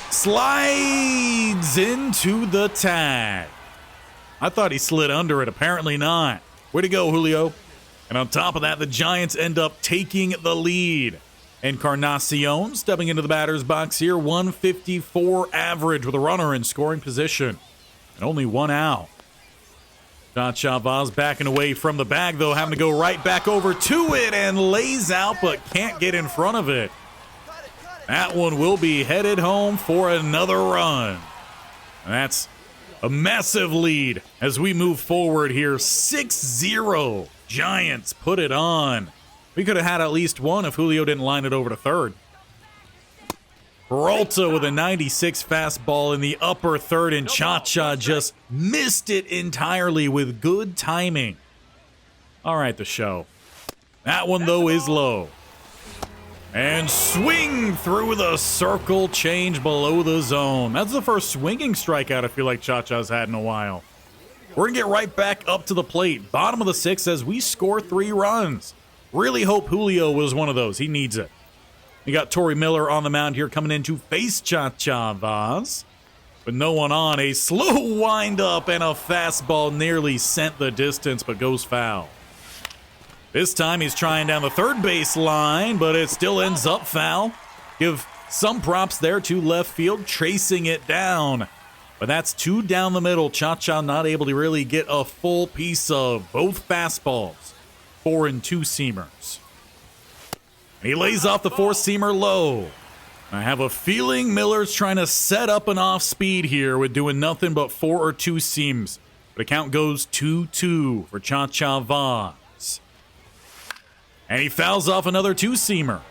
slides into the tag. I thought he slid under it. Apparently not. Way to go, Julio. And on top of that, the Giants end up taking the lead. Encarnacion stepping into the batter's box here. 154 average with a runner in scoring position. And only one out. Chacha Vauzz backing away from the bag, though, having to go right back over to it and lays out, but can't get in front of it. That one will be headed home for another run. And that's a massive lead as we move forward here. 6-0. Giants put it on. We could have had at least one if Julio didn't line it over to third. Peralta with a 96 fastball in the upper third, and Chacha just missed it entirely with good timing. All right, the show. That one, though, is low. And swing through the circle change below the zone. That's the first swinging strikeout I feel like Chacha's had in a while. We're going to get right back up to the plate. Bottom of the sixth as we score 3 runs. Really hope Julio was one of those. He needs it. We got Torrey Miller on the mound here coming in to face Chacha Vauzz. With no one on, a slow windup and a fastball nearly sent the distance but goes foul. This time he's trying down the third base line, but it still ends up foul. Give some props there to left field, tracing it down. But that's 2 down the middle. Chacha not able to really get a full piece of both fastballs. 4 and 2-seamers. And he lays off the 4-seamer low. I have a feeling Miller's trying to set up an off-speed here with doing nothing but 4 or 2 seams. But the count goes 2-2 for Chacha Vauzz. And he fouls off another 2-seamer.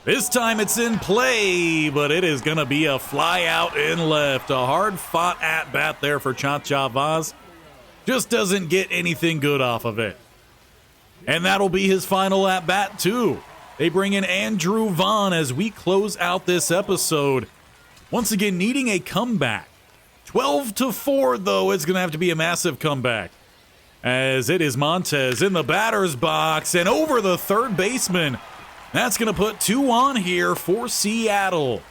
This time it's in play, but it is going to be a fly out in left. A hard-fought at-bat there for Chacha Vauzz. Just doesn't get anything good off of it. And that'll be his final at-bat, too. They bring in Andrew Vaughn as we close out this episode. Once again, needing a comeback. 12-4, though. It's going to have to be a massive comeback. As it is Montez in the batter's box and over the third baseman. That's going to put 2 on here for Seattle.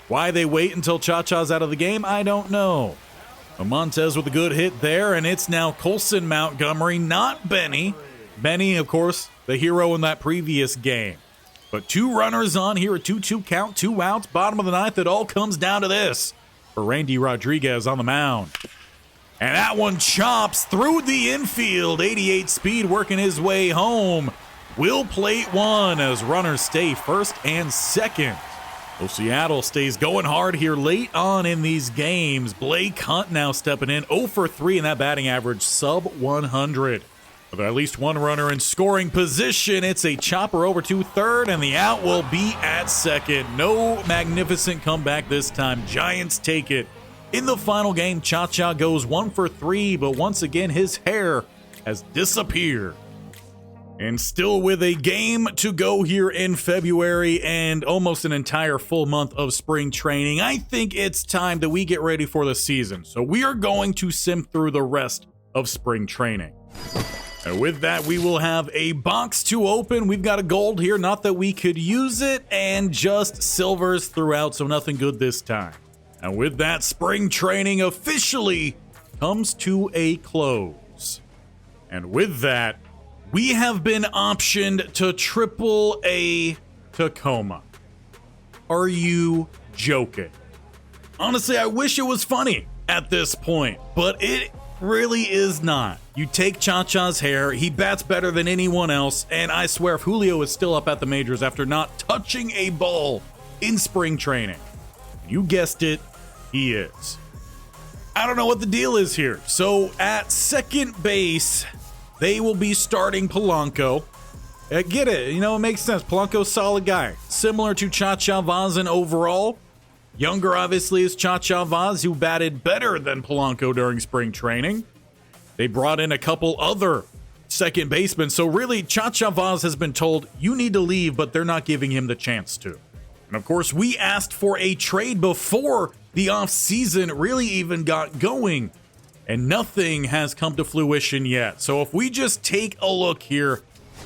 Why they wait until Chacha's out of the game, I don't know. But Montez with a good hit there, and it's now Colson Montgomery, not Benny. Benny, of course, the hero in that previous game. But 2 runners on here, a 2-2 count, 2 outs, bottom of the ninth. It all comes down to this for Randy Rodriguez on the mound. And that one chops through the infield. 88 speed working his way home. Will plate 1 as runners stay first and second. Well, Seattle stays going hard here late on in these games. Blake Hunt now stepping in 0 for 3 in that batting average, sub 100. With at least 1 runner in scoring position, it's a chopper over to third, and the out will be at second. No magnificent comeback this time. Giants take it. In the final game, Chacha goes 1 for 3, but once again, his hair has disappeared. And still with a game to go here in February and almost an entire full month of spring training, I think it's time that we get ready for the season. So we are going to sim through the rest of spring training. And with that, we will have a box to open. We've got a gold here, not that we could use it, and just silvers throughout, so nothing good this time. And with that, spring training officially comes to a close. And with that, we have been optioned to AAA Tacoma. Are you joking? Honestly, I wish it was funny at this point, but it really is not. You take Chacha's hair, he bats better than anyone else, and I swear if Julio is still up at the majors after not touching a ball in spring training, you guessed it, he is. I don't know what the deal is here. So at second base, they will be starting Polanco. I get it, it makes sense. Polanco's a solid guy. Similar to Chacha Vauzz in overall. Younger, obviously, is Chacha Vauzz, who batted better than Polanco during spring training. They brought in a couple other second basemen. So really, Chacha Vauzz has been told, you need to leave, but they're not giving him the chance to. And of course, we asked for a trade before the offseason really even got going. And nothing has come to fruition yet. So if we just take a look here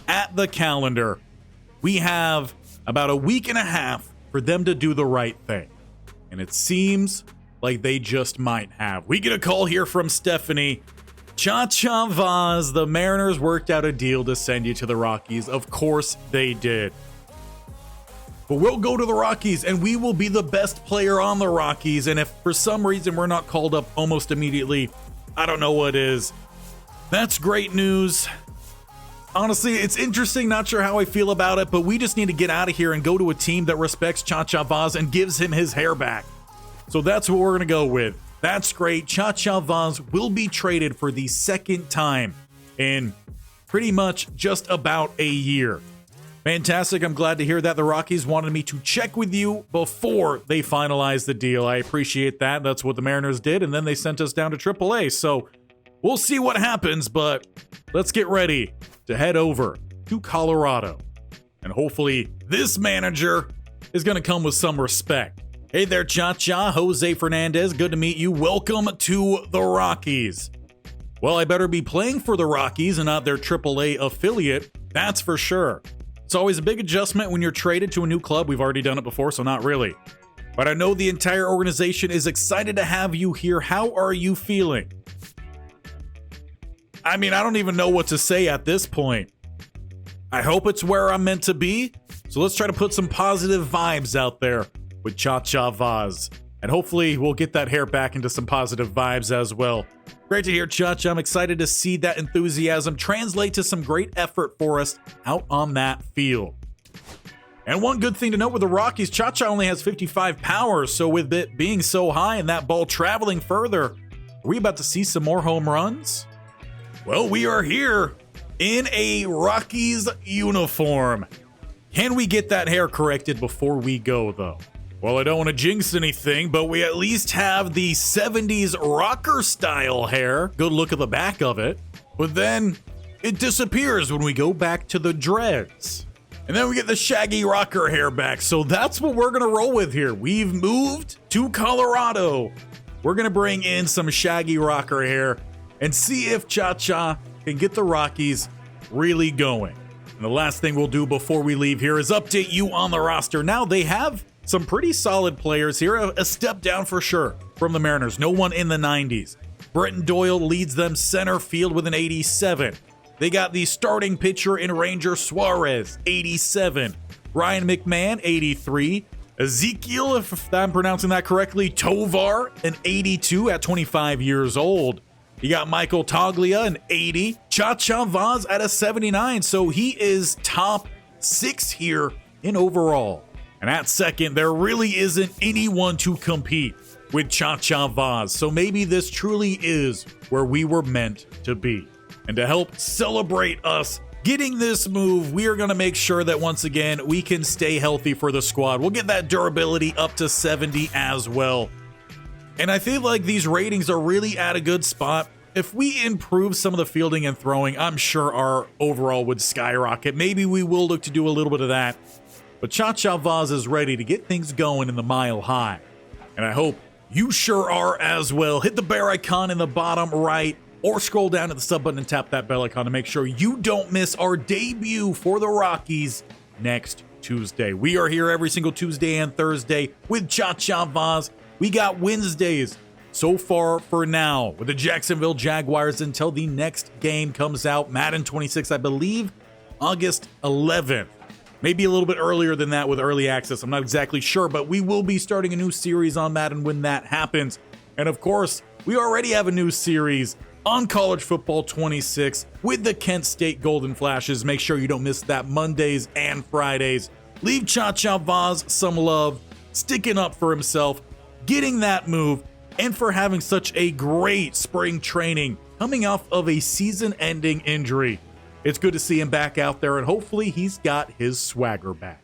at the calendar, we have about a week and a half for them to do the right thing. And it seems like they just might have. We get a call here from Stephanie. Chacha Vauzz, the Mariners worked out a deal to send you to the Rockies. Of course they did. But we'll go to the Rockies and we will be the best player on the Rockies. And if for some reason we're not called up almost immediately, I don't know what is. That's great news. Honestly, it's interesting. Not sure how I feel about it, but we just need to get out of here and go to a team that respects Chacha Vauzz and gives him his hair back. So that's what we're going to go with. That's great. Chacha Vauzz will be traded for the second time in pretty much just about a year. Fantastic. I'm glad to hear that the Rockies wanted me to check with you before they finalized the deal. I appreciate that. That's what the Mariners did, and then they sent us down to AAA. So we'll see what happens, but let's get ready to head over to Colorado. And hopefully this manager is going to come with some respect. Hey there, Chacha. Jose Fernandez. Good to meet you. Welcome to the Rockies. Well, I better be playing for the Rockies and not their AAA affiliate. That's for sure. It's always a big adjustment when you're traded to a new club. We've already done it before, so not really. But I know the entire organization is excited to have you here. How are you feeling? I mean, I don't even know what to say at this point. I hope it's where I'm meant to be. So let's try to put some positive vibes out there with Chacha Vauzz. And hopefully we'll get that hair back into some positive vibes as well. Great to hear, Chacha. I'm excited to see that enthusiasm translate to some great effort for us out on that field. And one good thing to note with the Rockies, Chacha only has 55 power. So with it being so high and that ball traveling further, are we about to see some more home runs? Well, we are here in a Rockies uniform. Can we get that hair corrected before we go, though? Well, I don't want to jinx anything, but we at least have the 70s rocker style hair. Good look at the back of it. But then it disappears when we go back to the dreads. And then we get the shaggy rocker hair back. So that's what we're going to roll with here. We've moved to Colorado. We're going to bring in some shaggy rocker hair and see if Chacha can get the Rockies really going. And the last thing we'll do before we leave here is update you on the roster. Now they have some pretty solid players here, a step down for sure from the Mariners. No one in the 90s. Brenton Doyle leads them center field with an 87. They got the starting pitcher in Ranger Suarez, 87. Ryan McMahon, 83. Ezekiel, if I'm pronouncing that correctly, Tovar, an 82 at 25 years old. You got Michael Toglia, an 80. Chacha Vauzz at a 79. So he is top 6 here in overall. And at second, there really isn't anyone to compete with Chacha Vauzz. So maybe this truly is where we were meant to be. And to help celebrate us getting this move, we are going to make sure that once again, we can stay healthy for the squad. We'll get that durability up to 70 as well. And I feel like these ratings are really at a good spot. If we improve some of the fielding and throwing, I'm sure our overall would skyrocket. Maybe we will look to do a little bit of that. But Chacha Vauzz is ready to get things going in the mile high. And I hope you sure are as well. Hit the bear icon in the bottom right or scroll down to the sub button and tap that bell icon to make sure you don't miss our debut for the Rockies next Tuesday. We are here every single Tuesday and Thursday with Chacha Vauzz. We got Wednesdays so far for now with the Jacksonville Jaguars until the next game comes out. Madden 26, I believe, August 11th. Maybe a little bit earlier than that with early access. I'm not exactly sure, but we will be starting a new series on Madden when that happens. And of course, we already have a new series on College Football 26 with the Kent State Golden Flashes. Make sure you don't miss that Mondays and Fridays. Leave Chacha Vauzz some love, sticking up for himself, getting that move, and for having such a great spring training coming off of a season-ending injury. It's good to see him back out there, and hopefully he's got his swagger back.